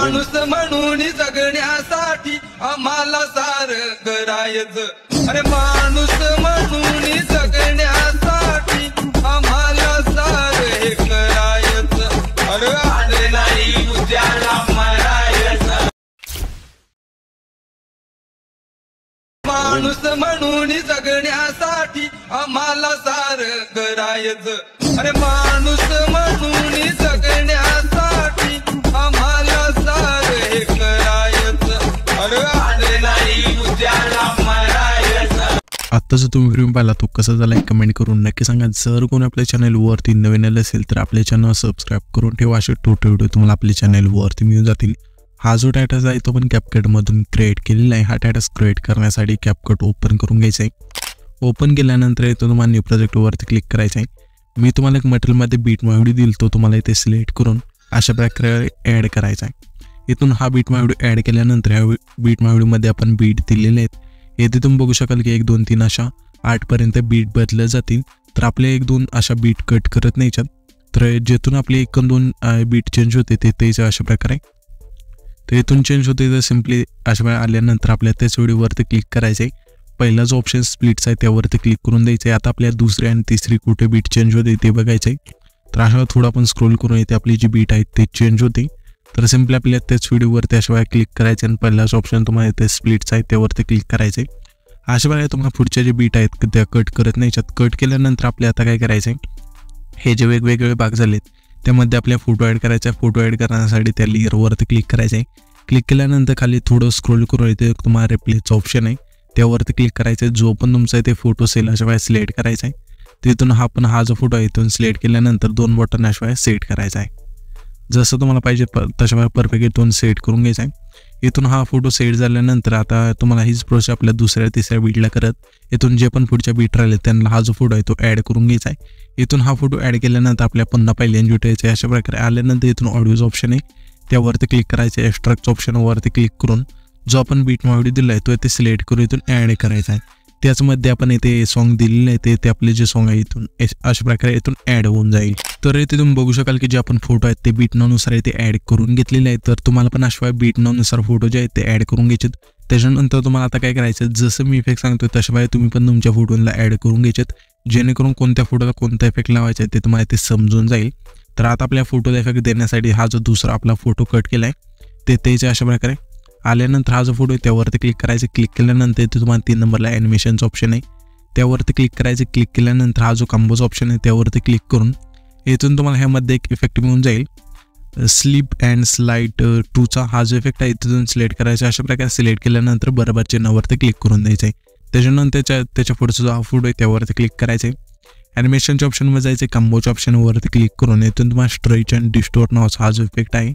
माणूस म्हणून जगण्यासाठी आम्हाला सारं करायचं अरे माणूस म्हणून जगण्यासाठी आम्हाला सारं हे करायचं अरे आज नाही उद्याला मरायचं माणूस म्हणून जगण्यासाठी आम्हाला सारं करायचं अरे माणूस म्हणून जगण्यासाठी आम्हाला सारं हे करायचं अरे आज नाही उद्याला मरायचं। आता जर तुम्ही व्हिडिओ पाहिला तो कसा झाला कमेंट करून नक्की सांगा। जर कोणी आपल्या चॅनलवरती नवीन आले असेल तर आपल्या चॅनल सबस्क्राइब करून ठेवा, असे छोटे व्हिडिओ तुम्हाला आपल्या चॅनलवरती मिळून जातील। हा जो टायटस आहे तो पण कॅपकट मधून क्रिएट केलेला आहे। हा टायटस क्रिएट करण्यासाठी कॅपकट ओपन करून घ्यायचा आहे। ओपन केल्यानंतर इथं तुम्हाला न्यू प्रोजेक्ट वरती क्लिक करायचं आहे। मी तुम्हाला एक मटेरियल मध्ये बीट मायडी दिल तो तुम्हाला इथे सिलेक्ट करून अशा प्रकारे ऍड करायचा आहे। इथून हा बीट मायडी ऍड केल्यानंतर ह्या बीट मायडी मध्ये आपण बीट दिलेले आहेत। येथे तुम्ही बघू शकाल की 1 2 3 अशा 8 पर्यंत बीट बदलले जातील। तर आपले 1 2 अशा बीट कट करत नाहीत, तर जेथून आपले 1 2 बीट चेंज होते ते अशा प्रकारे तर इथून चेंज होते। तर सिंपली अशा आल्यानंतर आपल्या त्याच व्हिडिओवरती क्लिक करायचं आहे। पहिला जो ऑप्शन स्प्लिट्स आहे त्यावरती क्लिक करून द्यायचं आहे। आता आपल्या दुसरी आणि तिसरी कुठे बीट चेंज होते ते बघायचं आहे। तर अशा थोडं आपण स्क्रोल करून येते आपली जी बीट आहे ते चेंज होते। तर सिंपली आपल्या त्याच व्हिडिओवरती अशा क्लिक करायचं आणि पहिलाच ऑप्शन तुम्हाला इथे स्प्लिट्स आहे त्यावरती क्लिक करायचं आहे। अशा वेळेला तुम्हाला पुढच्या जे बीट आहेत त्या कट करत नाहीत। कट केल्यानंतर आपल्या आता काय करायचं आहे, हे जे वेगवेगळे भाग झालेत त्यामध्ये आपल्या फोटो ॲड करायचा आहे। फोटो ॲड करण्यासाठी त्या लेअरवरती क्लिक करायचं आहे। क्लिक केल्यानंतर खाली थोडं स्क्रोल करून इथे तुम्हाला रिप्लेसचं ऑप्शन आहे त्यावरती क्लिक करायचं आहे। जो पण तुमचा इथे फोटो असेल अशा वेळेस सिलेक्ट करायचा आहे। तिथून हा जो फोटो आहे इथून सिलेक्ट केल्यानंतर 2 बटन अशा वेळेस सेट करायचा आहे। जसं तुम्हाला पाहिजे तशा वेळेस परफेक्ट इथून सेट करून घ्यायचा आहे। इथून हा फोटो सेट झाल्यानंतर आता तुम्हाला हीच प्रोसेस आपल्या दुसऱ्या तिसऱ्या बीटला करत इथून जे पण पुढच्या बीट राहिले त्यांना हा जो फोटो आहे तो ॲड करून घ्यायचा आहे। इथून हा फोटो ॲड केल्यानंतर आपल्या पुन्हा पहिल्यांदा जुटायचं अशा प्रकारे आल्यानंतर इथून ऑडिओचं ऑप्शन आहे त्यावरती क्लिक करायचं आहे। एक्स्ट्रॅक्टच्या ऑप्शनवरती क्लिक करून जो आपण बीट मायडी दिला आहे तो इथे सिलेक्ट करून इथून ॲड करायचा आहे। त्याचमध्ये आपण इथे सॉन्ग दिलेलं आहे ते आपले जे सॉन्ग आहे इथून अशा प्रकारे इथून ॲड होऊन जाईल। तर इथे तुम्ही बघू शकाल की जे आपण फोटो आहेत ते बीट नावानुसार इथे ॲड करून घेतलेले आहेत। तर तुम्हाला पण अशा बीट नावानुसार फोटो जे आहेत ते ॲड करून घ्यायचे। त्याच्यानंतर तुम्हाला आता काय करायचं, जसं मी इफेक्ट सांगतोय तशा वेळी तुम्ही पण तुमच्या फोटोला ॲड करून घ्यायचे जेणेकरून कोणत्या फोटोला कोणता इफेक्ट लावायचा आहे ते तुम्हाला इथे समजून जाईल। तर आता आपल्या फोटोला इफेक्ट देण्यासाठी हा जो दुसरा आपला फोटो कट केलाय ते अशा प्रकारे आल्यानंतर हा जो फोटो आहे त्यावरती क्लिक करायचं। क्लिक केल्यानंतर इथे तुम्हाला 3 नंबरला ॲनिमेशनचं ऑप्शन आहे त्यावरती क्लिक करायचं। क्लिक केल्यानंतर हा जो कॉम्बोचा ऑप्शन आहे त्यावरती क्लिक करून इथून तुम्हाला ह्यामध्ये एक इफेक्ट मिळून जाईल स्लिप अँड स्लाइड 2चा हा जो इफेक्ट आहे इथून सिलेक्ट करायचा। अशा प्रकारे सिलेक्ट केल्यानंतर बरोबर चिन्हावरती क्लिक करून द्यायचं आहे। त्याच्यानंतर त्याच्या पुढचा जो हा फोटो आहे त्यावरती क्लिक करायचं आहे। ॲनिमेशनच्या ऑप्शनमध्ये जायचं, कॉम्बोच्या ऑप्शनवरती क्लिक करून इथून तुम्हाला स्ट्रेच अँड डिस्टोर्ट नावाचा हा जो इफेक्ट आहे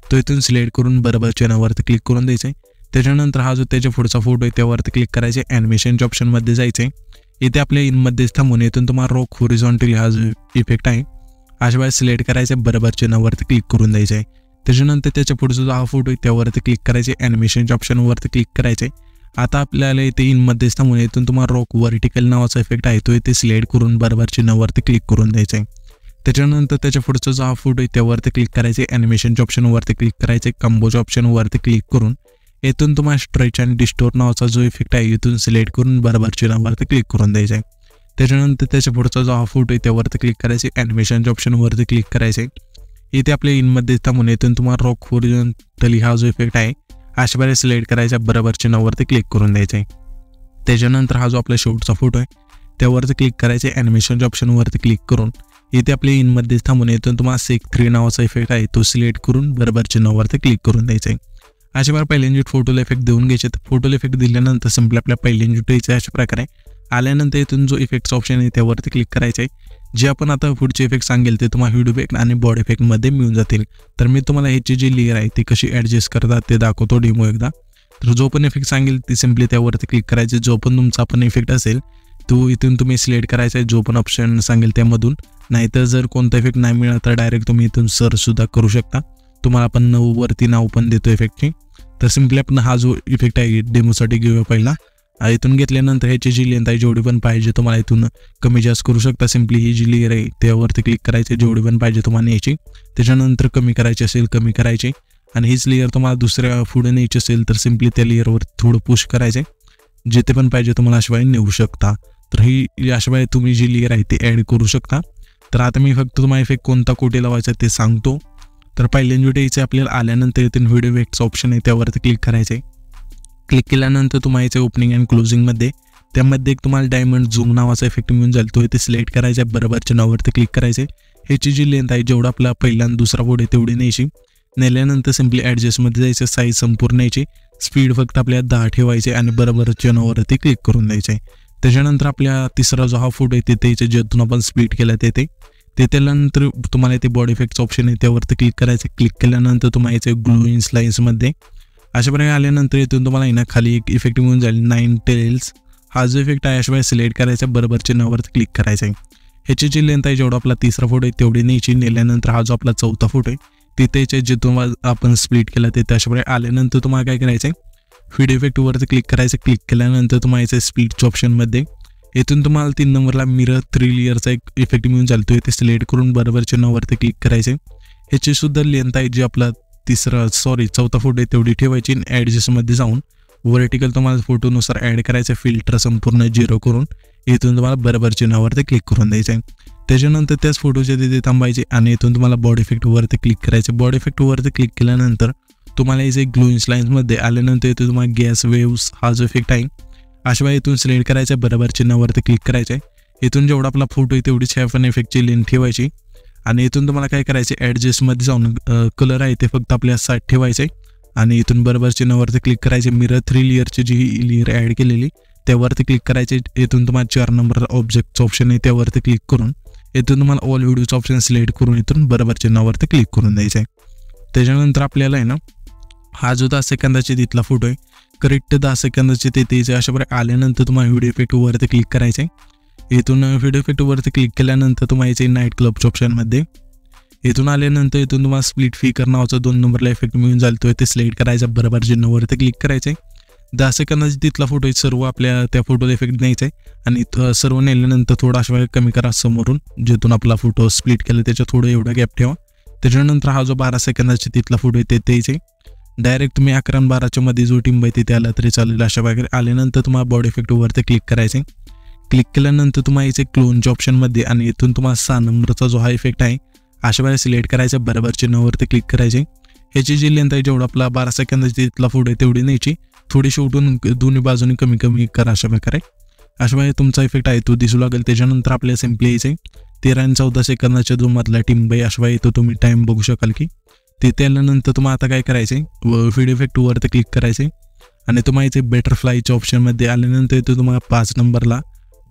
तो इथून सिलेक्ट करून बरोबर चिन्हावरती क्लिक करून द्यायचं आहे। त्याच्यानंतर हा जो त्याच्या पुढचा फोटो आहे त्यावरती क्लिक करायचे। ॲनिमेशनच्या ऑप्शनमध्ये जायचं आहे। इथे आपल्या इनमध्ये थांबून इथून तुम्हाला रॉक हॉरिझॉन्टली हा जो इफेक्ट आहे अशा वेळेस सिलेक्ट करायचं बरोबर चिन्हावरती क्लिक करून द्यायचं आहे। त्याच्यानंतर त्याच्या पुढचा जो हा फोटो आहे त्यावरती क्लिक करायचे। ॲनिमेशनच्या ऑप्शनवरती क्लिक करायचे। आता आपल्याला इथे इनमध्येच थांबून इथून तुम्हाला रॉक व्हर्टिकल नावाचा इफेक्ट आहे तो इथे सिलेक्ट करून बरोबर चिन्हावरती क्लिक करून द्यायचं आहे। त्याच्यानंतर त्याच्या पुढचा जो हा फोटो आहे त्यावरती क्लिक करायचे। ॲनिमेशनच्या ऑप्शनवरती क्लिक करायचे, कॉम्बोच्या ऑप्शनवरती क्लिक करून इथून तुम्हाला स्ट्रेच अँड डिस्टोर्ट नावाचा जो इफेक्ट आहे इथून सिलेक्ट करून बरोबर चिन्हावरती क्लिक करून द्यायचं आहे। त्याच्यानंतर त्याच्या पुढचा जो हा फोटो आहे त्यावरती क्लिक करायचे। ॲनिमेशनच्या ऑप्शनवरती क्लिक करायचे। इथे आपल्या इनमध्ये थांबून इथून तुम्हाला रॉक हॉरिझॉन्टली हा जो इफेक्ट आहे अशा प्रकारे सिलेक्ट करायचा बरोबर चिन्हावरती क्लिक करून द्यायचं आहे। त्याच्यानंतर हा जो आपला शेवटचा फोटो आहे त्यावरती क्लिक करायचे। ॲनिमेशनच्या ऑप्शनवरती क्लिक करून इथे आपल्या इनमध्ये थांबून इथून तुम्हाला सेक 3 नावाचा इफेक्ट आहे तो सिलेक्ट करून बरोबर चिन्हावरती क्लिक करून द्यायचा आहे। अशा प्रकारे पहिल्यांदा फोटोला इफेक्ट देऊन घ्यायचे। फोटोला इफेक्ट दिल्यानंतर सिंपली आपल्या पहिल्यांदा जुटायचं अशा प्रकारे आल्यानंतर इथून जो इफेक्टचा ऑप्शन आहे त्यावरती क्लिक करायचं आहे। जे आपण आता पुढचे इफेक्ट सांगेल ते तुम्हाला व्हिडिओ इफेक्ट आणि बॉडी इफेक्टमध्ये मिळून जातील। तर मी तुम्हाला ह्याची जी लेअर आहे ती कशी ॲडजस्ट करतात ते दाखवतो डेमो एकदा। तर जो पण इफेक्ट सांगेल ती सिंपली त्यावरती क्लिक करायचे। जो पण तुमचा पण इफेक्ट असेल तो इथून तुम्ही सिलेक्ट करायचा आहे जो पण ऑप्शन सांगेल त्यामधून। नाहीतर जर कोणता इफेक्ट नाही मिळाला तर डायरेक्ट तुम्ही इथून सर्च सुद्धा करू शकता। तुम्हाला आपण वरती नाव पण देतो इफेक्टची। तर सिंपली आपण हा जो इफेक्ट आहे डेमोसाठी घेऊया पहिला। इथून घेतल्यानंतर ह्याची जी लेंथ आहे जेवढी पण पाहिजे तुम्हाला इथून कमी जास्त करू शकता। सिंपली ही जी लेयर आहे त्यावरती क्लिक करायचे, जेवढी पण पाहिजे तुम्हाला याची। त्याच्यानंतर कमी करायची असेल कमी करायची आणि हीच लेअर तुम्हाला दुसऱ्या पुढे न्यायची असेल तर सिम्पली त्या लेअरवर थोडं पुश करायचे, जिथे पण पाहिजे तुम्हाला अशाबाई नेऊ शकता. तर ही अशाबाई तुम्ही जी लेअर आहे ती ॲड करू शकता. तर आता मी फक्त तुम्हाला इफेक्ट कोणता कुठे लावायचा ते सांगतो. तर पहिल्यांदा व्हिडिओ यायचे आपल्याला आल्यानंतर इथे व्हिडिओ इफेक्ट्स ऑप्शन आहे त्यावरती क्लिक करायचे. क्लिक केल्यानंतर तुम्हाला यायचं ओपनिंग अँड क्लोजिंगमध्ये, त्यामध्ये एक तुम्हाला डायमंड झूम नावाचा इफेक्ट मिळून जाईल, तो इथे सिलेक्ट करायचा, बरोबरच्या नावावरती क्लिक करायचे. ह्याची जी लेंथ आहे जेवढा आपला पहिला आणि दुसरा फोटो आहे तेवढी न्यायची. नेल्यानंतर सिम्पली ॲडजस्टमध्ये जायचं, साईज संपूर्ण न्यायची, स्पीड फक्त आपल्याला 10 ठेवायचे आणि बरोबरच्या नावावरती क्लिक करून द्यायचं आहे. त्याच्यानंतर आपल्या तिसरा जो हा फोटो आहे तिथे याचे ज्यातून आपण स्प्लिट केला ते त्यानंतर तुम्हाला इथे बॉडी इफेक्ट्स ऑप्शन आहे त्यावरती क्लिक करायचं. क्लिक केल्यानंतर तुम्हाला याचे ग्लोइंग लाईन्समध्ये अशा प्रकारे आल्यानंतर इथून तुम्हाला ना खाली एक इफेक्ट मिळून जाईल 9 टेल्स. हा जो इफेक्ट आहे अशा सिलेक्ट करायचा, बरोबरच्या नावावरती क्लिक करायचं आहे. ह्याची जी लेंथ आहे जेवढा आपला तिसरा फोटो आहे तेवढी न्यायची. नेल्यानंतर हा जो आपला चौथा फोटो आहे तिथे याचे जे तुम्हाला आपण स्प्लिट केला ते अशा प्रकारे आल्यानंतर तुम्हाला काय करायचं आहे, फीड इफेक्टवरती क्लिक करायचं. क्लिक केल्यानंतर तुम्हाला याचं स्प्लिटच्या ऑप्शनमध्ये इथून तुम्हाला 3 नंबरला मिरर 3 लेअरचा एक इफेक्ट मिळून जाईल, तो इथे सिलेक्ट करून बरोबरच्या नावावरती क्लिक करायचे. ह्याची सुद्धा लेंथ आहे जी आपला चौथा फोटो आहे तेवढी ठेवायची. ॲडजस्टमध्ये जाऊन व्हर्टिकल तुम्हाला फोटोनुसार ॲड करायचं, फिल्टर संपूर्ण 0 करून इथून तुम्हाला बरोबरच्या नावावरती क्लिक करून द्यायचं आहे. त्याच्यानंतर त्याच फोटोच्या तिथे थांबायचे आणि इथून तुम्हाला बॉडी इफेक्टवरती क्लिक करायचं. बॉडी इफेक्टवरती क्लिक केल्यानंतर तुम्हाला इथे ग्लोइंग लाईन्समध्ये आल्यानंतर इथे तुम्हाला गॅस वेव्स हा जो इफेक्ट आहे अशा इथून सिलेक्ट करायचं, बरोबर चिन्हावरती क्लिक करायचं. इथून जेवढा आपला फोटो आहे तेवढीच ह्या पण इफेक्टची लेंथ ठेवायची आणि इथून तुम्हाला काय करायचं, ॲडजस्टमध्ये जाऊन कलर आहे ते फक्त आपल्या साईड ठेवायचे आणि इथून बरोबर चिन्हावरती क्लिक करायचे. मिरर 3 लेअरची जी लेअर ॲड केलेली त्यावरती क्लिक करायचे. इथून तुम्हाला 4 नंबर ऑब्जेक्टचं ऑप्शन आहे त्यावरती क्लिक करून इथून तुम्हाला ऑल व्हिडिओचं ऑप्शन सिलेक्ट करून इथून बरोबर चिन्हावरती क्लिक करून द्यायचं आहे. त्याच्यानंतर आपल्याला आहे ना हा जो 10 सेकंदाचे तिथला फोटो आहे करेक्ट 10 सेकंदाचे ते अशा प्रकारे आल्यानंतर तुम्हाला व्हिडिओ इफेक्टवरती क्लिक करायचं आहे. इथून व्हिडिओ इफेक्टवरती क्लिक केल्यानंतर तुम्हाला यायचं नाईट क्लबच्या ऑप्शनमध्ये. इथून आल्यानंतर इथून तुम्हाला स्प्लिट फिकर नावाचा 2 नंबरला इफेक्ट मिळून जाईल, तो इथे सिलेक्ट करायचा, बरोबर चिन्हावरती क्लिक करायचं आहे. 10 सेकंदाचे तिथला फोटो आहे सर्व आपल्या त्या फोटोला इफेक्ट द्यायचा आहे आणि सर्व नेल्यानंतर थोडा अशा वेळेला कमी करा समोरून, जिथून आपला फोटो स्प्लिट केला त्याच्या थोडं एवढा गॅप ठेवा. त्याच्यानंतर हा जो 12 सेकंदाचे तिथला फोटो आहे ते द्यायचे. डायरेक्ट तुम्ही 11 आणि 12च्या मध्ये जो टिंब आहे तिथे आला तरी चालेल. अशा वगैरे आल्यानंतर तुम्हाला बॉडी इफेक्टवरती क्लिक करायचे. क्लिक केल्यानंतर तुम्हाला याचे क्लोनच्या ऑप्शनमध्ये आणि इथून तुम्हाला 6 नंबरचा जो हा इफेक्ट आहे अशा वेळेला सिलेक्ट करायचा, बरोबर चिन्हावरती क्लिक करायचे. ह्याची जी लेंथ आहे जेवढा आपला 12 सेकंदाची तिथला फोटो आहे तेवढी न्यायची, थोडीशी उठून दोन्ही बाजूनी कमी कमी करा अशा प्रकारे. अशा वेळेला तुमचा इफेक्ट आहे तो दिसू लागेल. त्याच्यानंतर आपल्याला सिम्पली यायचे 13 आणि 14 सेकंदाच्या जो मधला टिंब आहे अशा वेळेला तो तुम्ही टाईम बघू शकाल की तिथे आल्यानंतर तुम्हाला आता काय करायचे, व्हिडिओ इफेक्टवरती क्लिक करायचे आणि तुम्हाला इथे बटरफ्लायच्या ऑप्शनमध्ये आल्यानंतर इथे तुम्हाला 5 नंबरला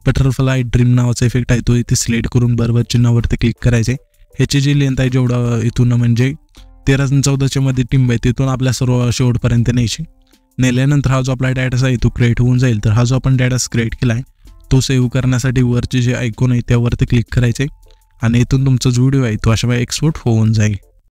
बटरफ्लाय ड्रीम नावाचा इफेक्ट आहे तो इथे सिलेक्ट करून बरोबर चिन्हावरती क्लिक करायचे. ह्याची जी लेंथ आहे जेवढा इथून म्हणजे 13 आणि 14च्या मध्ये टिंब आहे तिथून आपल्या सर्व शेवटपर्यंत न्यायची. नेल्यानंतर हा जो आपला डाटा आहे तो क्रिएट होऊन जाईल. तर हा जो आपण डाटा क्रिएट केला आहे तो सेव्ह करण्यासाठी वरचे जे आयकॉन आहे त्यावरती क्लिक करायचे आणि इथून तुमचा जो व्हिडिओ आहे तो अशा वेळेला एक्सपोर्ट होऊन जाईल.